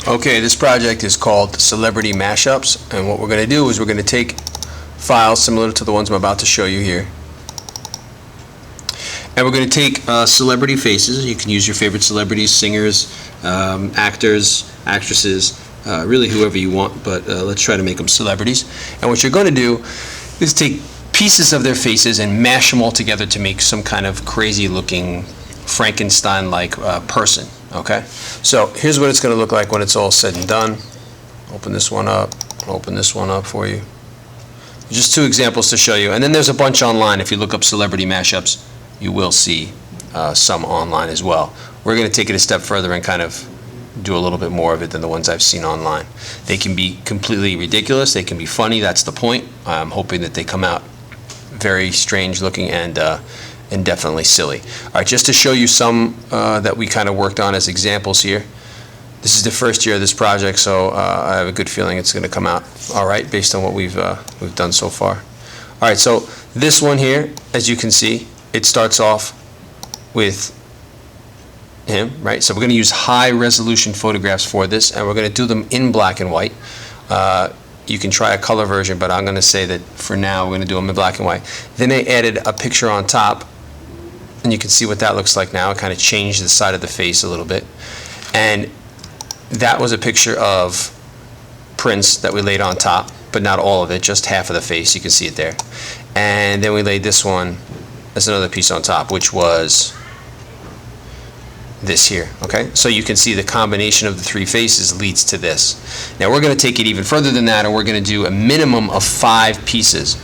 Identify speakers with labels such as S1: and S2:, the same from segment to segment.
S1: Okay, this project is called Celebrity Mashups, and what we're going to do is we're going to take files similar to the ones I'm about to show you here, and we're going to take celebrity faces. You can use your favorite celebrities, singers, actors, actresses, really whoever you want, but let's try to make them celebrities. And what you're going to do is take pieces of their faces and mash them all together to make some kind of crazy looking Frankenstein-like person. Okay, so here's what it's going to look like when it's all said and done. Open this one up, open this one up for you. Just two examples to show you, and then there's a bunch online. If you look up celebrity mashups, you will see some online as well. We're going to take it a step further and kind of do a little bit more of it than the ones I've seen online. They can be completely ridiculous, they can be funny, that's the point. I'm hoping that they come out very strange looking and definitely silly. All right, just to show you some that we kind of worked on as examples here. This is the first year of this project, so I have a good feeling it's going to come out all right based on what we've done so far. All right, so this one here, as you can see, it starts off with him, right? So we're going to use high resolution photographs for this, and we're going to do them in black and white. You can try a color version, but I'm going to say that for now we're going to do them in black and white. Then I added a picture on top, and you can see what that looks like now. It kind of changed the side of the face a little bit. And that was a picture of Prince that we laid on top, but not all of it, just half of the face. You can see it there. And then we laid this one as another piece on top, which was this here. Okay, so you can see the combination of the three faces leads to this. Now we're going to take it even further than that, and we're going to do a minimum of 5 pieces.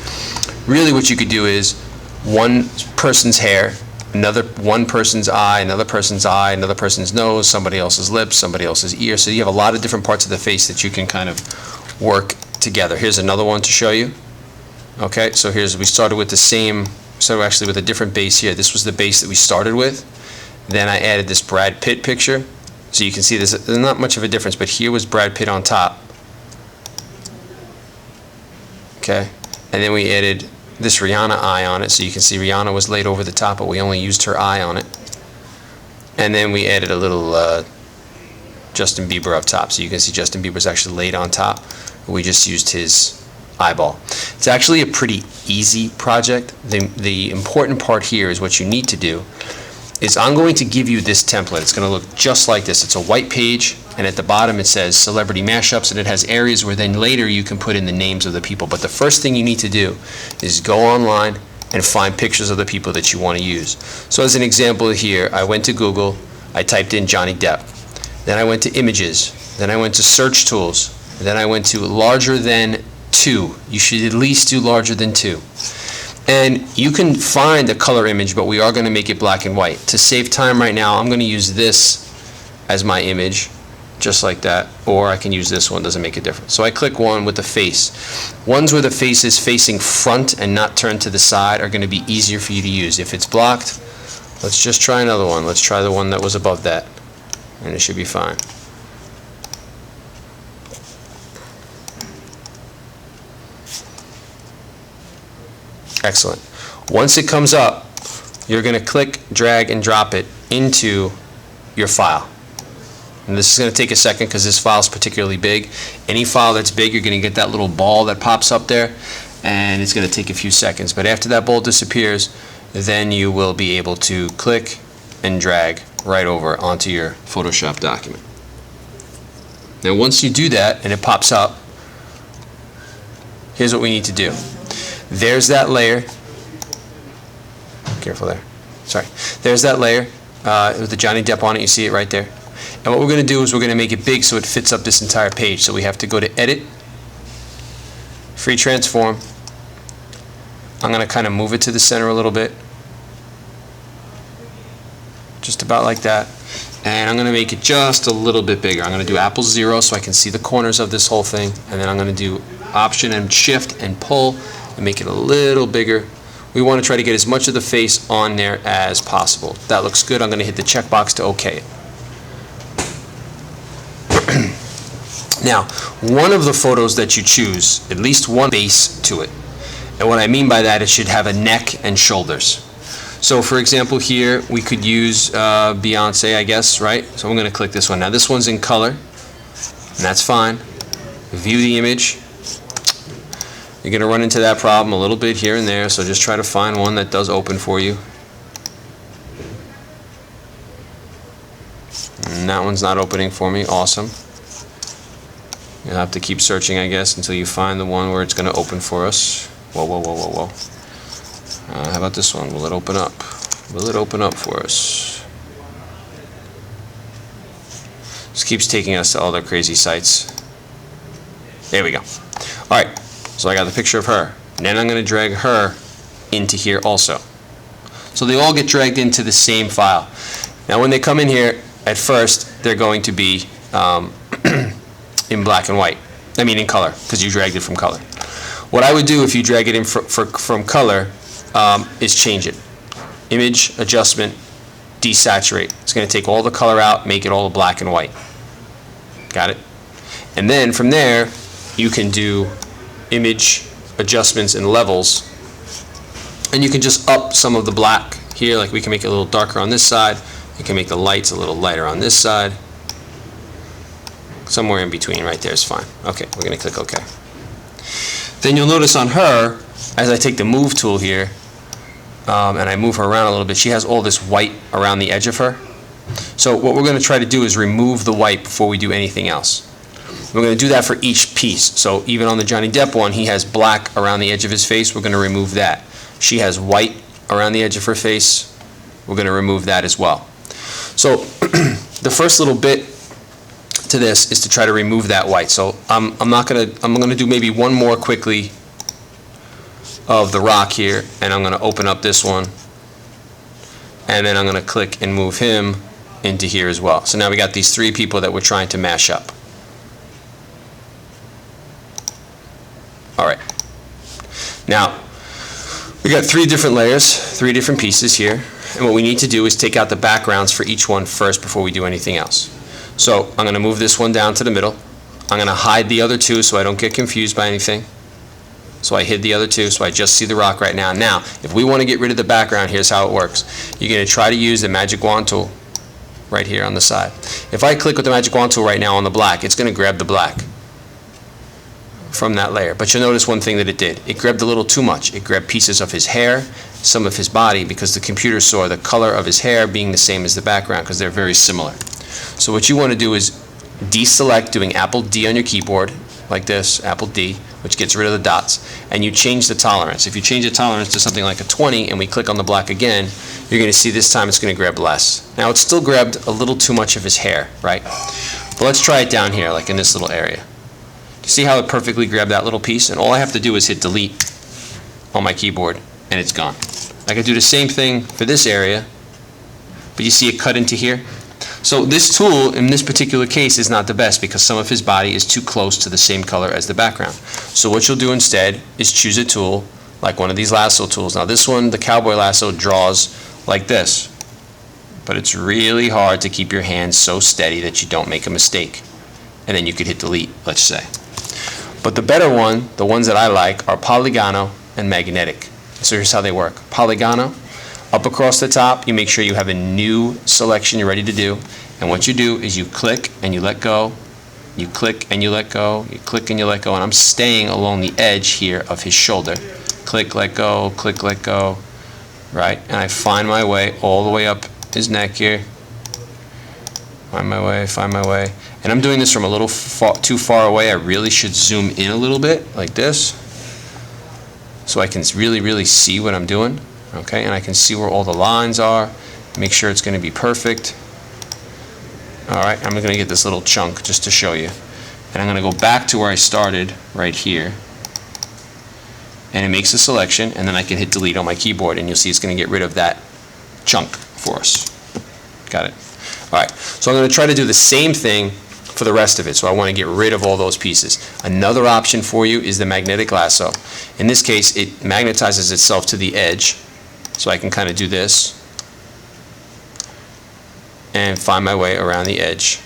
S1: Really what you could do is one person's hair, one person's eye, another person's nose, somebody else's lips, somebody else's ear. So you have a lot of different parts of the face that you can kind of work together. Here's another one to show you. Okay, so we started with the same, so actually with a different base here. This was the base that we started with. Then I added this Brad Pitt picture. So you can see there's not much of a difference, but here was Brad Pitt on top. Okay, and then we added this Rihanna eye on it, so you can see Rihanna was laid over the top, but we only used her eye on it. And then we added a little Justin Bieber up top, so you can see Justin Bieber's actually laid on top. We just used his eyeball. It's actually a pretty easy project. The important part here is what you need to do is I'm going to give you this template. It's going to look just like this. It's a white page, and at the bottom it says Celebrity Mashups, and it has areas where then later you can put in the names of the people. But the first thing you need to do is go online and find pictures of the people that you want to use. So as an example here, I went to Google, I typed in Johnny Depp. Then I went to images. Then I went to search tools. Then I went to larger than 2. You should at least do larger than 2. And you can find a color image, but we are going to make it black and white. To save time right now, I'm going to use this as my image, just like that, or I can use this one, doesn't make a difference. So I click one with the face. Ones where the face is facing front and not turned to the side are going to be easier for you to use. If it's blocked, let's just try another one. Let's try the one that was above that, and it should be fine. Excellent. Once it comes up, you're going to click, drag, and drop it into your file. And this is going to take a second because this file is particularly big. Any file that's big, you're going to get that little ball that pops up there, and it's going to take a few seconds. But after that ball disappears, then you will be able to click and drag right over onto your Photoshop document. Now once you do that and it pops up, here's what we need to do. There's that layer. Careful there. Sorry. There's that layer with the Johnny Depp on it. You see it right there. And what we're going to do is we're going to make it big so it fits up this entire page. So we have to go to Edit, Free Transform. I'm going to kind of move it to the center a little bit. Just about like that. And I'm going to make it just a little bit bigger. I'm going to do Apple 0 so I can see the corners of this whole thing. And then I'm going to do Option and Shift and Pull and make it a little bigger. We want to try to get as much of the face on there as possible. That looks good. I'm going to hit the checkbox to OK it. Now, one of the photos that you choose, at least one base to it. And what I mean by that, it should have a neck and shoulders. So for example here, we could use Beyonce, I guess, right? So I'm going to click this one. Now this one's in color. and that's fine. View the image. You're going to run into that problem a little bit here and there, so just try to find one that does open for you. And that one's not opening for me. Awesome. You'll have to keep searching, I guess, until you find the one where it's going to open for us. Whoa, whoa, whoa, whoa, whoa. How about this one? Will it open up? Will it open up for us? This keeps taking us to all their crazy sites. There we go. All right, so I got the picture of her. And then I'm going to drag her into here also. So they all get dragged into the same file. Now when they come in here, at first, they're going to be in black and white. I mean in color, because you dragged it from color. What I would do if you drag it in from color is change it. Image, adjustment, desaturate. It's going to take all the color out, make it all black and white. Got it? And then from there, you can do image, adjustments, and levels. And you can just up some of the black here, like we can make it a little darker on this side. You can make the lights a little lighter on this side. Somewhere in between right there is fine. Okay, we're going to click OK. Then you'll notice on her, as I take the move tool here, and I move her around a little bit, she has all this white around the edge of her. So what we're going to try to do is remove the white before we do anything else. We're going to do that for each piece. So even on the Johnny Depp one, he has black around the edge of his face. We're going to remove that. She has white around the edge of her face. We're going to remove that as well. So the first little bit to this is to try to remove that white. So I'm going to do maybe one more quickly of the rock here, and I'm going to open up this one, and then I'm going to click and move him into here as well. So now we got these three people that we're trying to mash up. All right. Now we got three different layers, three different pieces here, and what we need to do is take out the backgrounds for each one first before we do anything else. So I'm going to move this one down to the middle. I'm going to hide the other two so I don't get confused by anything. So I hid the other two, so I just see the rock right now. Now, if we want to get rid of the background, here's how it works. You're going to try to use the magic wand tool right here on the side. If I click with the magic wand tool right now on the black, it's going to grab the black from that layer. But you'll notice one thing that it did. It grabbed a little too much. It grabbed pieces of his hair, some of his body, because the computer saw the color of his hair being the same as the background, because they're very similar. So what you want to do is deselect, doing Apple D on your keyboard, like this, Apple D, which gets rid of the dots, and you change the tolerance. If you change the tolerance to something like a 20 and we click on the black again, you're going to see this time it's going to grab less. Now it's still grabbed a little too much of his hair, right? But let's try it down here, like in this little area. Do you see how it perfectly grabbed that little piece? And all I have to do is hit delete on my keyboard and it's gone. I could do the same thing for this area, but you see it cut into here? So this tool, in this particular case, is not the best because some of his body is too close to the same color as the background. So what you'll do instead is choose a tool, like one of these lasso tools. Now this one, the cowboy lasso, draws like this. But it's really hard to keep your hands so steady that you don't make a mistake. And then you could hit delete, let's say. But the better one, the ones that I like, are polygonal and magnetic. So here's how they work. Polygonal. Up across the top, you make sure you have a new selection you're ready to do. And what you do is you click and you let go. You click and you let go. You click and you let go. And I'm staying along the edge here of his shoulder. Click, let go, click, let go. Right? And I find my way all the way up his neck here. Find my way, find my way. And I'm doing this from a little too far away. I really should zoom in a little bit, like this, so I can really see what I'm doing. Okay, and I can see where all the lines are, make sure it's going to be perfect. Alright, I'm going to get this little chunk just to show you. And I'm going to go back to where I started, right here. And it makes a selection, and then I can hit delete on my keyboard, and you'll see it's going to get rid of that chunk for us. Got it? Alright, so I'm going to try to do the same thing for the rest of it. So I want to get rid of all those pieces. Another option for you is the magnetic lasso. In this case, it magnetizes itself to the edge. So I can kind of do this and find my way around the edge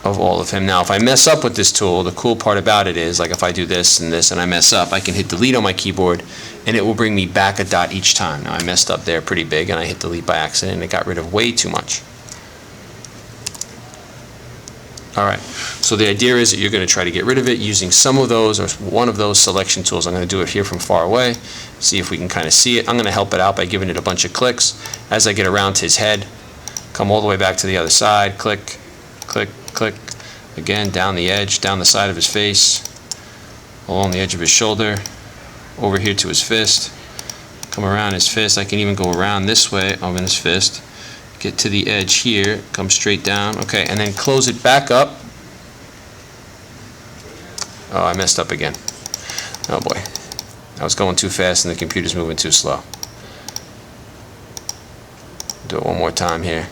S1: of all of him. Now if I mess up with this tool, the cool part about it is, like if I do this and this and I mess up, I can hit delete on my keyboard and it will bring me back a dot each time. Now I messed up there pretty big and I hit delete by accident and it got rid of way too much. All right, so the idea is that you're going to try to get rid of it using some of those or one of those selection tools. I'm going to do it here from far away, see if we can kind of see it. I'm going to help it out by giving it a bunch of clicks. As I get around his head, come all the way back to the other side, click, click, click. Again, down the edge, down the side of his face, along the edge of his shoulder, over here to his fist. Come around his fist. I can even go around this way on his fist. Get to the edge here, come straight down, okay, and then close it back up. Oh, I messed up again. Oh boy, I was going too fast and the computer's moving too slow. Do it one more time here.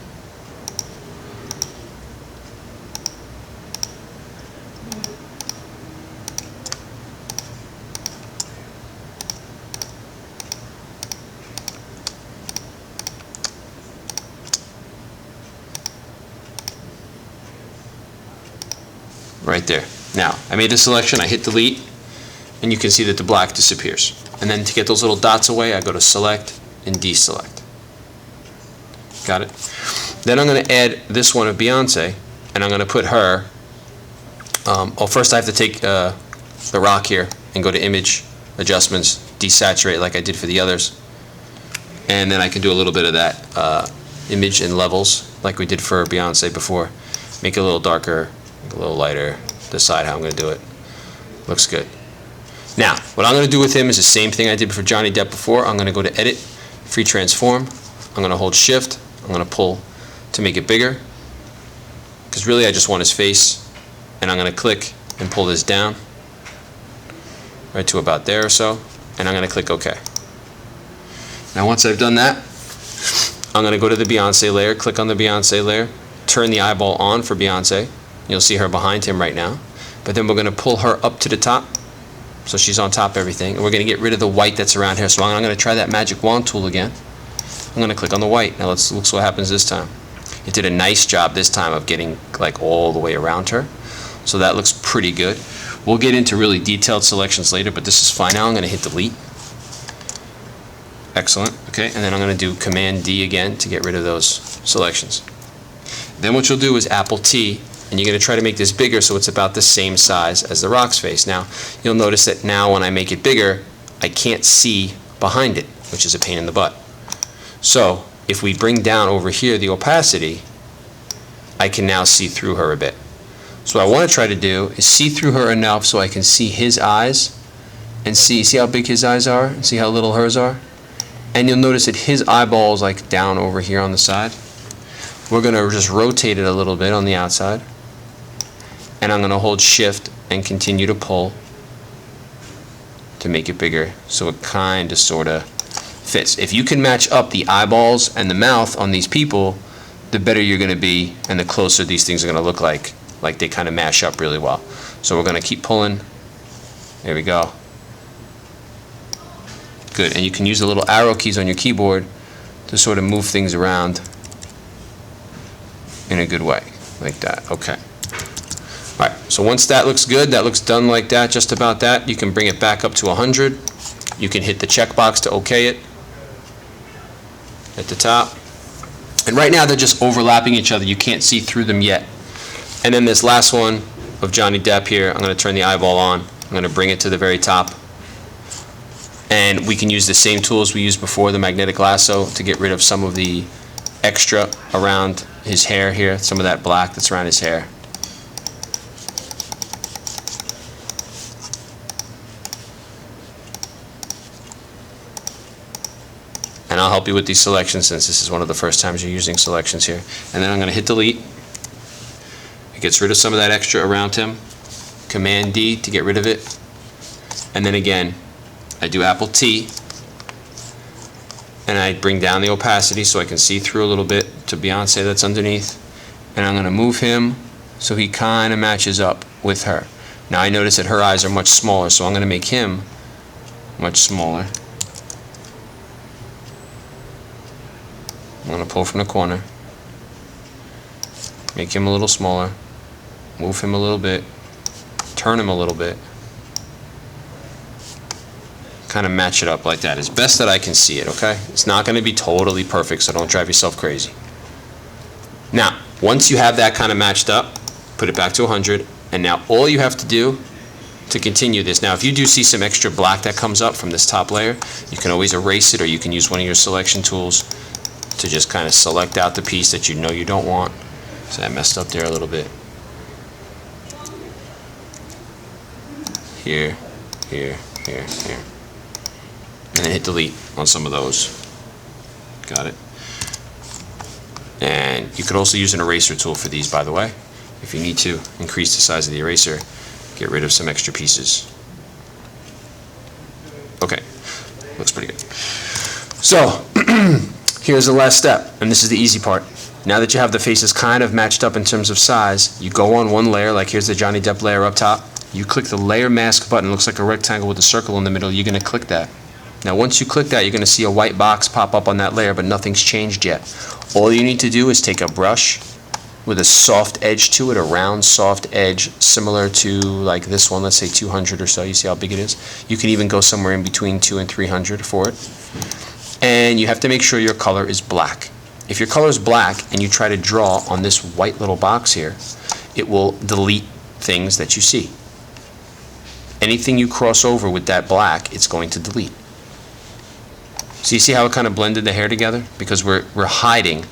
S1: Right there. Now, I made a selection, I hit delete, and you can see that the black disappears. And then to get those little dots away, I go to select and deselect. Got it? Then I'm going to add this one of Beyonce, and I'm going to put her, first I have to take the rock here and go to image, adjustments, desaturate like I did for the others. And then I can do a little bit of that image and levels like we did for Beyonce before. Make it a little darker, a little lighter, decide how I'm going to do it. Looks good. Now, what I'm going to do with him is the same thing I did for Johnny Depp before. I'm going to go to Edit, Free Transform. I'm going to hold Shift. I'm going to pull to make it bigger, because really I just want his face. And I'm going to click and pull this down right to about there or so, and I'm going to click OK. Now once I've done that, I'm going to go to the Beyonce layer, click on the Beyonce layer, turn the eyeball on for Beyonce. You'll see her behind him right now. But then we're going to pull her up to the top, so she's on top of everything. And we're going to get rid of the white that's around here. So I'm going to try that magic wand tool again. I'm going to click on the white. Now let's look what happens this time. It did a nice job this time of getting like all the way around her. So that looks pretty good. We'll get into really detailed selections later, but this is fine now. I'm going to hit delete. Excellent. Okay, and then I'm going to do Command D again to get rid of those selections. Then what you'll do is Apple T, and you're going to try to make this bigger so it's about the same size as the rock's face. Now, you'll notice that now when I make it bigger, I can't see behind it, which is a pain in the butt. So, if we bring down over here the opacity, I can now see through her a bit. So what I want to try to do is see through her enough so I can see his eyes, and see how big his eyes are, and see how little hers are. And you'll notice that his eyeball is like down over here on the side. We're going to just rotate it a little bit on the outside. And I'm going to hold Shift and continue to pull to make it bigger so it kind of sort of fits. If you can match up the eyeballs and the mouth on these people, the better you're going to be and the closer these things are going to look like they kind of mash up really well. So we're going to keep pulling. There we go. Good. And you can use the little arrow keys on your keyboard to sort of move things around in a good way, like that. Okay. Alright, so once that looks good, that looks done like that, just about that, you can bring it back up to 100. You can hit the checkbox to OK it at the top. And right now they're just overlapping each other. You can't see through them yet. And then this last one of Johnny Depp here, I'm going to turn the eyeball on. I'm going to bring it to the very top. And we can use the same tools we used before, the magnetic lasso, to get rid of some of the extra around his hair here, some of that black that's around his hair. And I'll help you with these selections since this is one of the first times you're using selections here. And then I'm going to hit delete. It gets rid of some of that extra around him. Command D to get rid of it. And then again, I do Apple T. And I bring down the opacity so I can see through a little bit to Beyonce that's underneath. And I'm going to move him so he kind of matches up with her. Now I notice that her eyes are much smaller, so I'm going to make him much smaller. I'm going to pull from the corner, make him a little smaller, move him a little bit, turn him a little bit, kind of match it up like that as best that I can see it, okay? It's not going to be totally perfect, so don't drive yourself crazy. Now, once you have that kind of matched up, put it back to 100, and now all you have to do to continue this, now if you do see some extra black that comes up from this top layer, you can always erase it, or you can use one of your selection tools to just kind of select out the piece that you know you don't want. So I messed up there a little bit. Here, here, here, here. And then hit delete on some of those. Got it. And you could also use an eraser tool for these, by the way. If you need to increase the size of the eraser, get rid of some extra pieces. Okay, looks pretty good. So, here's the last step, and this is the easy part. Now that you have the faces kind of matched up in terms of size, you go on one layer, like here's the Johnny Depp layer up top. You click the layer mask button, it looks like a rectangle with a circle in the middle. You're going to click that. Now once you click that, you're going to see a white box pop up on that layer, but nothing's changed yet. All you need to do is take a brush with a soft edge to it, a round soft edge similar to like this one, let's say 200 or so. You see how big it is? You can even go somewhere in between 200 and 300 for it. And you have to make sure your color is black. If your color is black and you try to draw on this white little box here, it will delete things that you see. Anything you cross over with that black, it's going to delete. So you see how it kind of blended the hair together? Because we're hiding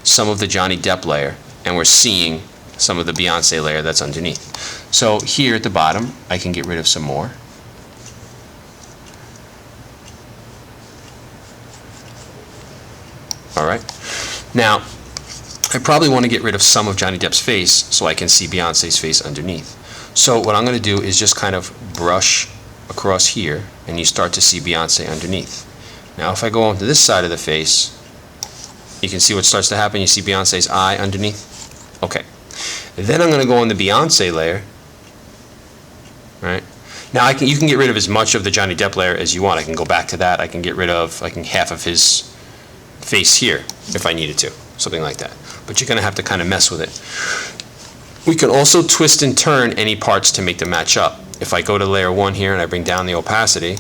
S1: some of the Johnny Depp layer, and we're seeing some of the Beyonce layer that's underneath. So here at the bottom, I can get rid of some more. All right. Now, I probably want to get rid of some of Johnny Depp's face so I can see Beyonce's face underneath. So what I'm going to do is just kind of brush across here, and you start to see Beyonce underneath. Now if I go onto this side of the face, you can see what starts to happen. You see Beyonce's eye underneath. Okay. Then I'm going to go on the Beyonce layer. Right? Now you can get rid of as much of the Johnny Depp layer as you want. I can go back to that. I can get rid of half of his face here if I needed to. Something like that. But you're going to have to kind of mess with it. We can also twist and turn any parts to make them match up. If I go to layer 1 here and I bring down the opacity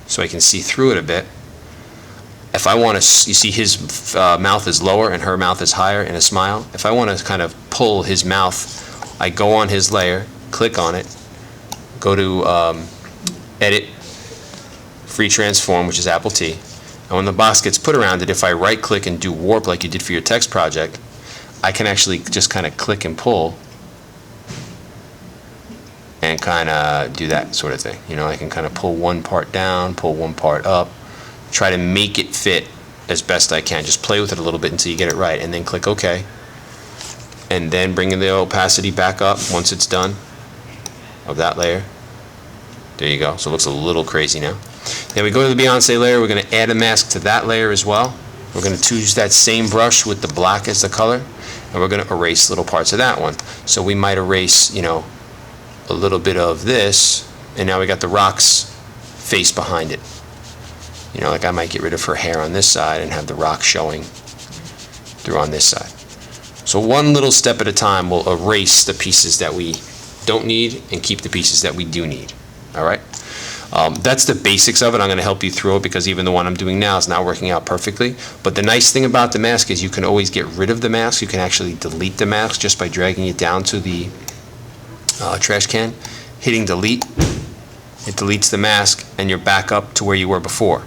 S1: so I can see through it a bit, if I want to, you see his mouth is lower and her mouth is higher in a smile. If I want to kind of pull his mouth, I go on his layer, click on it, go to Edit, Free Transform, which is Apple T. And when the box gets put around it, if I right click and do warp like you did for your text project, I can actually just kind of click and pull and kind of do that sort of thing. You know, I can kind of pull one part down, pull one part up, try to make it fit as best I can. Just play with it a little bit until you get it right, and then click OK. And then bring in the opacity back up once it's done of that layer. There you go. So it looks a little crazy now. Then we go to the Beyonce layer. We're going to add a mask to that layer as well. We're going to use that same brush with the black as the color, and we're going to erase little parts of that one. So we might erase, you know, a little bit of this, and now we got the Rock's face behind it. You know, like I might get rid of her hair on this side and have the Rock showing through on this side. So one little step at a time will erase the pieces that we don't need and keep the pieces that we do need. All right? That's the basics of it. I'm going to help you through it because even the one I'm doing now is not working out perfectly. But the nice thing about the mask is you can always get rid of the mask. You can actually delete the mask just by dragging it down to the trash can, hitting delete. It deletes the mask and you're back up to where you were before.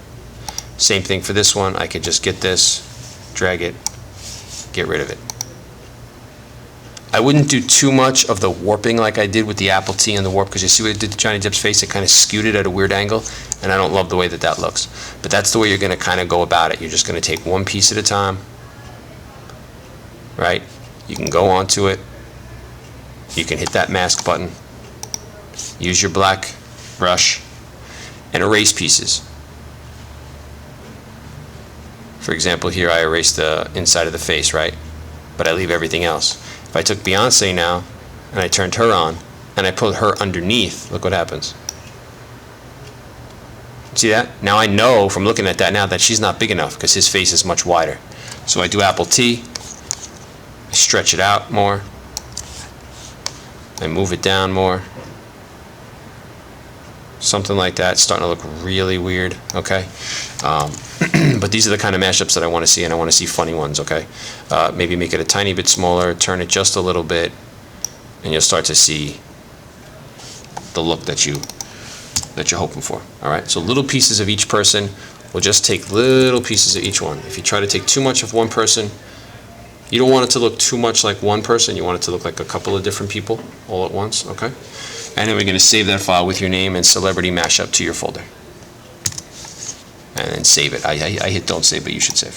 S1: Same thing for this one. I could just get this, drag it, get rid of it. I wouldn't do too much of the warping like I did with the Apple T and the warp, because you see what it did to Johnny Depp's face? It kind of skewed it at a weird angle, and I don't love the way that that looks. But that's the way you're going to kind of go about it. You're just going to take one piece at a time, right? You can go onto it. You can hit that mask button, use your black brush, and erase pieces. For example, here I erased the inside of the face, right? But I leave everything else. If I took Beyonce now, and I turned her on, and I put her underneath, look what happens. See that? Now I know from looking at that now that she's not big enough because his face is much wider. So I do Apple T, I stretch it out more, I move it down more. Something like that. It's starting to look really weird, okay? But these are the kind of mashups that I want to see, and I want to see funny ones, okay? Maybe make it a tiny bit smaller, turn it just a little bit, and you'll start to see the look that you're hoping for. All right, so little pieces of each person. We'll just take little pieces of each one. If you try to take too much of one person, you don't want it to look too much like one person. You want it to look like a couple of different people all at once, okay? And then we're going to save that file with your name and celebrity mashup to your folder. And then save it. I hit don't save, but you should save.